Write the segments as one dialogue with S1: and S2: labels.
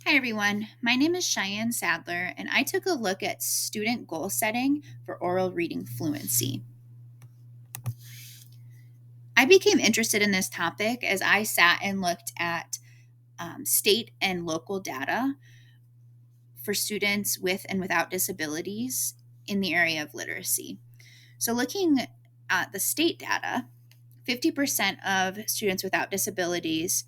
S1: Hi everyone, my name is Cheyenne Sadler and I took a look at student goal setting for oral reading fluency. I became interested in this topic as I sat and looked at state and local data for students with and without disabilities in the area of literacy. So, looking at the state data, 50% of students without disabilities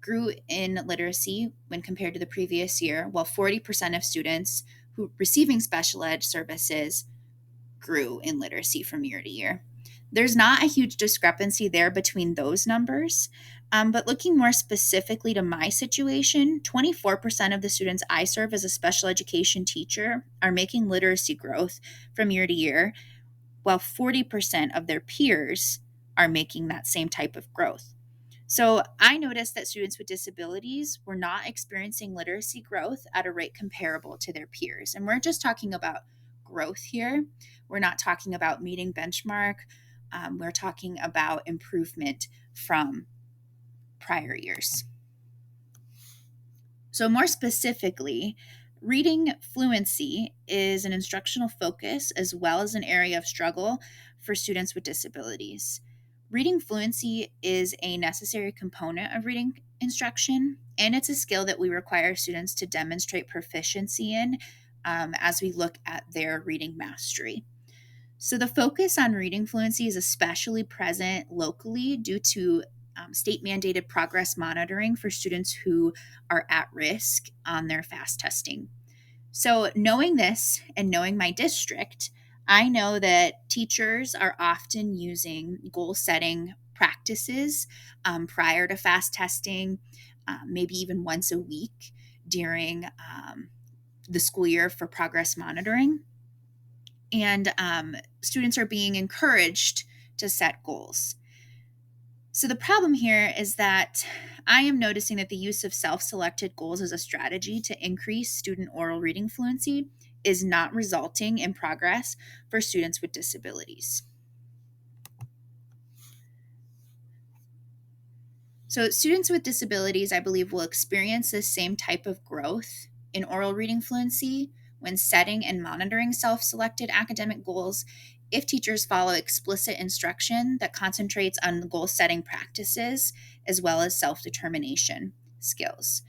S1: grew in literacy when compared to the previous year, while 40% of students who receiving special ed services grew in literacy from year to year. There's not a huge discrepancy there between those numbers, but looking more specifically to my situation, 24% of the students I serve as a special education teacher are making literacy growth from year to year, while 40% of their peers are making that same type of growth. So I noticed that students with disabilities were not experiencing literacy growth at a rate comparable to their peers. And we're just talking about growth here. We're not talking about meeting benchmark. We're talking about improvement from prior years. So, more specifically, reading fluency is an instructional focus as well as an area of struggle for students with disabilities. Reading fluency is a necessary component of reading instruction, and it's a skill that we require students to demonstrate proficiency in as we look at their reading mastery. So, the focus on reading fluency is especially present locally due to state mandated progress monitoring for students who are at risk on their FAST testing. So, knowing this and knowing my district, I know that teachers are often using goal setting practices prior to FAST testing, maybe even once a week during the school year for progress monitoring. And students are being encouraged to set goals. So the problem here is that I am noticing that the use of self-selected goals as a strategy to increase student oral reading fluency is not resulting in progress for students with disabilities. So students with disabilities, I believe, will experience this same type of growth in oral reading fluency when setting and monitoring self-selected academic goals if teachers follow explicit instruction that concentrates on goal setting practices as well as self-determination skills.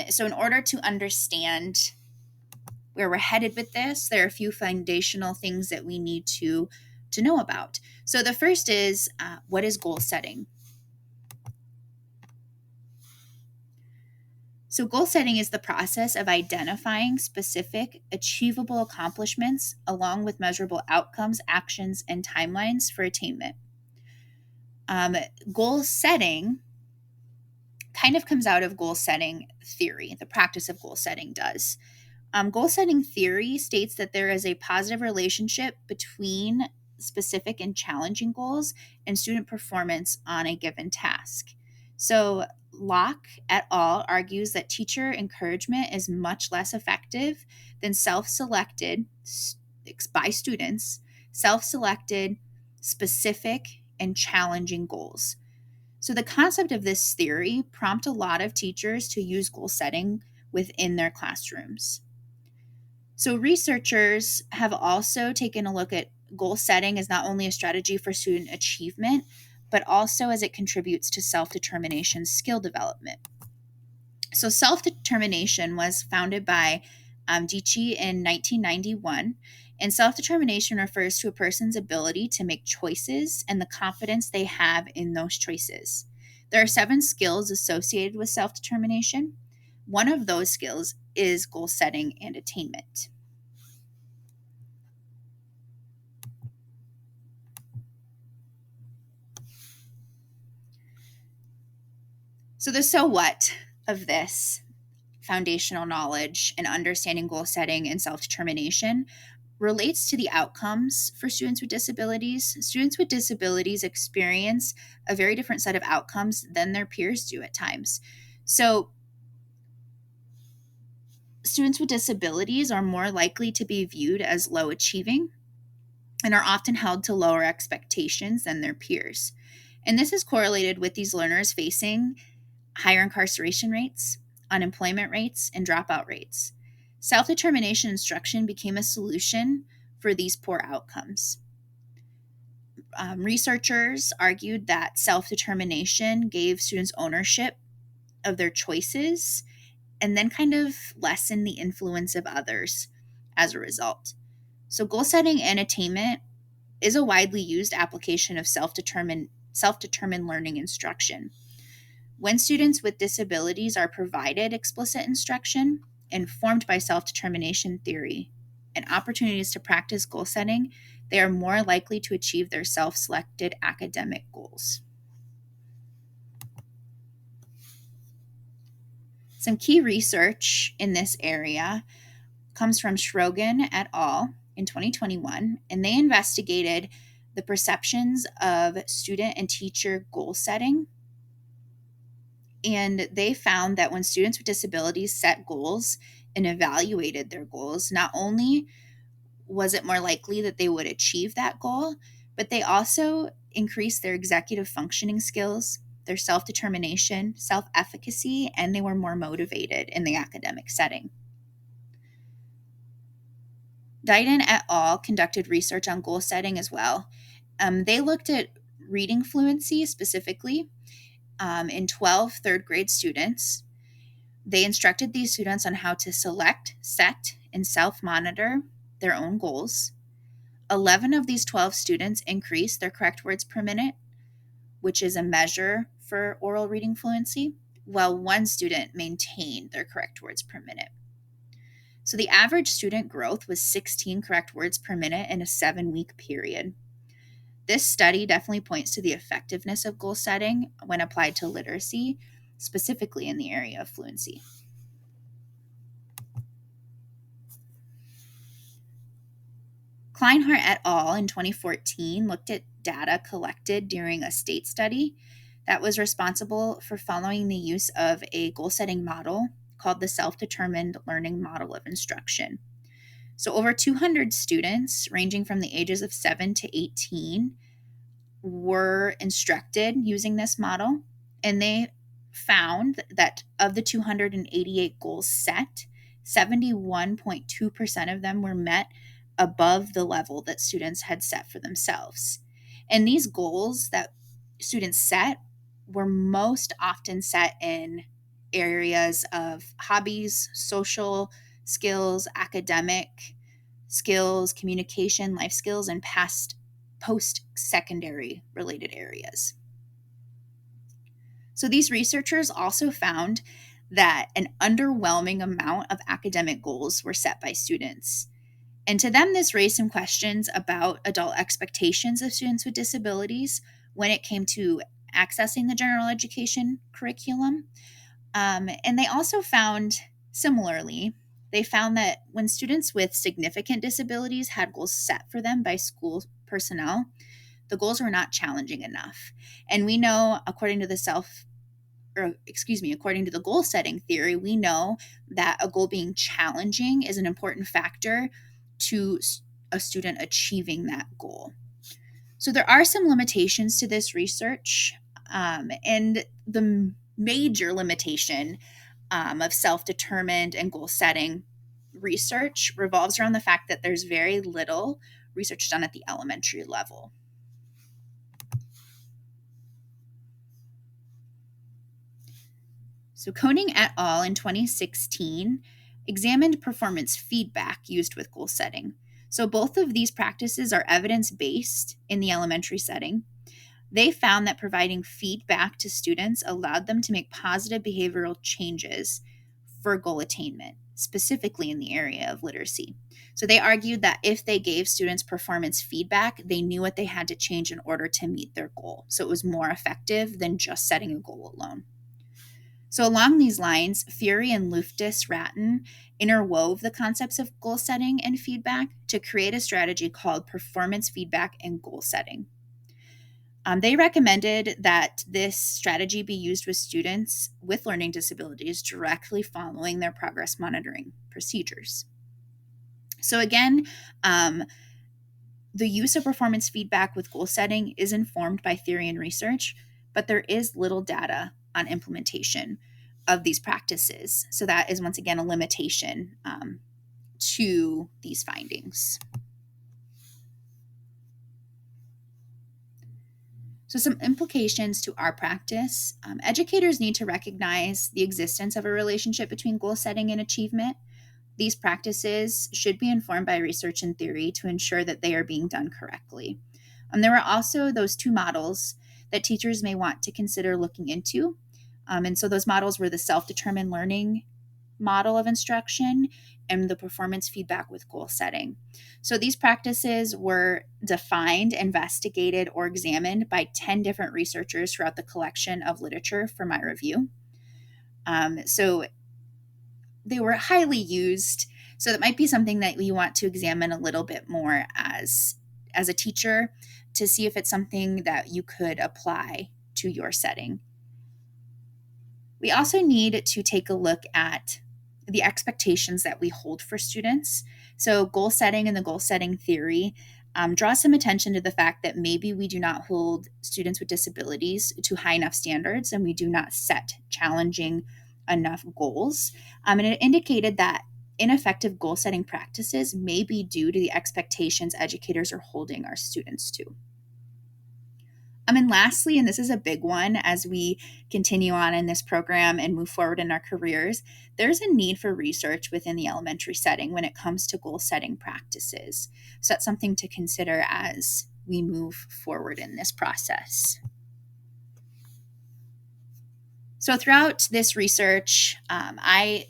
S1: So in order to understand where we're headed with this, there are a few foundational things that we need to know about. So the first is what is goal setting? So, goal setting is the process of identifying specific, achievable accomplishments along with measurable outcomes, actions, and timelines for attainment. Goal setting kind of comes out of goal setting theory, the practice of goal setting does. Goal setting theory states that there is a positive relationship between specific and challenging goals and student performance on a given task. So, Locke et al. Argues that teacher encouragement is much less effective than self-selected by students, self-selected, specific, and challenging goals. So the concept of this theory prompt a lot of teachers to use goal setting within their classrooms. So researchers have also taken a look at goal setting as not only a strategy for student achievement, but also as it contributes to self-determination skill development. So self-determination was founded by Dici in 1991, and self-determination refers to a person's ability to make choices and the confidence they have in those choices. There are 7 skills associated with self-determination. One of those skills is goal setting and attainment. So the so what of this foundational knowledge and understanding goal setting and self-determination relates to the outcomes for students with disabilities. Students with disabilities experience a very different set of outcomes than their peers do at times. So, students with disabilities are more likely to be viewed as low achieving and are often held to lower expectations than their peers. And this is correlated with these learners facing higher incarceration rates, unemployment rates, and dropout rates. Self determination instruction became a solution for these poor outcomes. Researchers argued that self determination gave students ownership of their choices and then kind of lessened the influence of others as a result. So, goal setting and attainment is a widely used application of self-determined learning instruction. When students with disabilities are provided explicit instruction informed by self-determination theory and opportunities to practice goal setting, they are more likely to achieve their self-selected academic goals. Some key research in this area comes from Schrogen et al. In 2021, and they investigated the perceptions of student and teacher goal setting. And they found that when students with disabilities set goals and evaluated their goals, not only was it more likely that they would achieve that goal, but they also increased their executive functioning skills, their self determination, self efficacy, and they were more motivated in the academic setting. Dighton et al. Conducted research on goal setting as well. They looked at reading fluency specifically in 12 third grade students. They instructed these students on how to select, set, and self-monitor their own goals. 11 of these 12 students increased their correct words per minute, which is a measure for oral reading fluency, while one student maintained their correct words per minute. So the average student growth was 16 correct words per minute in a 7-week period. This study definitely points to the effectiveness of goal setting when applied to literacy, specifically in the area of fluency. Kleinhardt et al. In 2014 looked at data collected during a state study that was responsible for following the use of a goal-setting model called the self-determined learning model of instruction. So over 200 students ranging from the ages of 7 to 18 were instructed using this model, and they found that of the 288 goals set, 71.2% of them were met above the level that students had set for themselves. And these goals that students set were most often set in areas of hobbies, social skills, academic skills, communication, life skills, and post-secondary related areas. So these researchers also found that an underwhelming amount of academic goals were set by students. And to them, this raised some questions about adult expectations of students with disabilities when it came to accessing the general education curriculum. And they also found, similarly, they found that when students with significant disabilities had goals set for them by school personnel, the goals were not challenging enough. And we know, according to the goal setting theory, we know that a goal being challenging is an important factor to a student achieving that goal. So there are some limitations to this research, and the major limitation of self-determined and goal setting research revolves around the fact that there's very little research done at the elementary level. So Koning et al. In 2016 examined performance feedback used with goal setting. So both of these practices are evidence-based in the elementary setting. They found that providing feedback to students allowed them to make positive behavioral changes for goal attainment, specifically in the area of literacy. So they argued that if they gave students performance feedback, they knew what they had to change in order to meet their goal. So it was more effective than just setting a goal alone. So along these lines, Fury and Luftus-Ratten interwove the concepts of goal setting and feedback to create a strategy called performance feedback and goal setting. They recommended that this strategy be used with students with learning disabilities directly following their progress monitoring procedures. So again, the use of performance feedback with goal setting is informed by theory and research, but there is little data on implementation of these practices. So that is once again a limitation to these findings. So some implications to our practice. Educators need to recognize the existence of a relationship between goal setting and achievement. These practices should be informed by research and theory to ensure that they are being done correctly. There are also those two models that teachers may want to consider looking into. And so those models were the self-determined learning model of instruction and the performance feedback with goal setting. So these practices were defined, investigated, or examined by 10 different researchers throughout the collection of literature for my review. So they were highly used. So that might be something that you want to examine a little bit more as a teacher to see if it's something that you could apply to your setting. We also need to take a look at the expectations that we hold for students. So goal setting and the goal setting theory draw some attention to the fact that maybe we do not hold students with disabilities to high enough standards and we do not set challenging enough goals. And it indicated that ineffective goal setting practices may be due to the expectations educators are holding our students to. And lastly, and this is a big one as we continue on in this program and move forward in our careers, there's a need for research within the elementary setting when it comes to goal setting practices. So that's something to consider as we move forward in this process. So throughout this research, I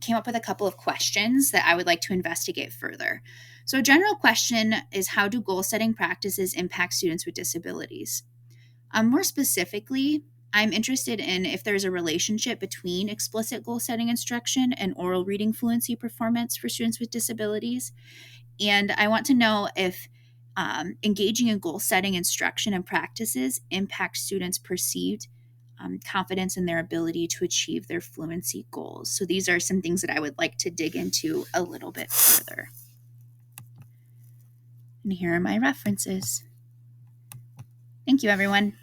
S1: came up with a couple of questions that I would like to investigate further. So a general question is, how do goal setting practices impact students with disabilities? More specifically, I'm interested in if there's a relationship between explicit goal setting instruction and oral reading fluency performance for students with disabilities. And I want to know if engaging in goal setting instruction and practices impacts students' perceived confidence in their ability to achieve their fluency goals. So these are some things that I would like to dig into a little bit further. And here are my references. Thank you, everyone.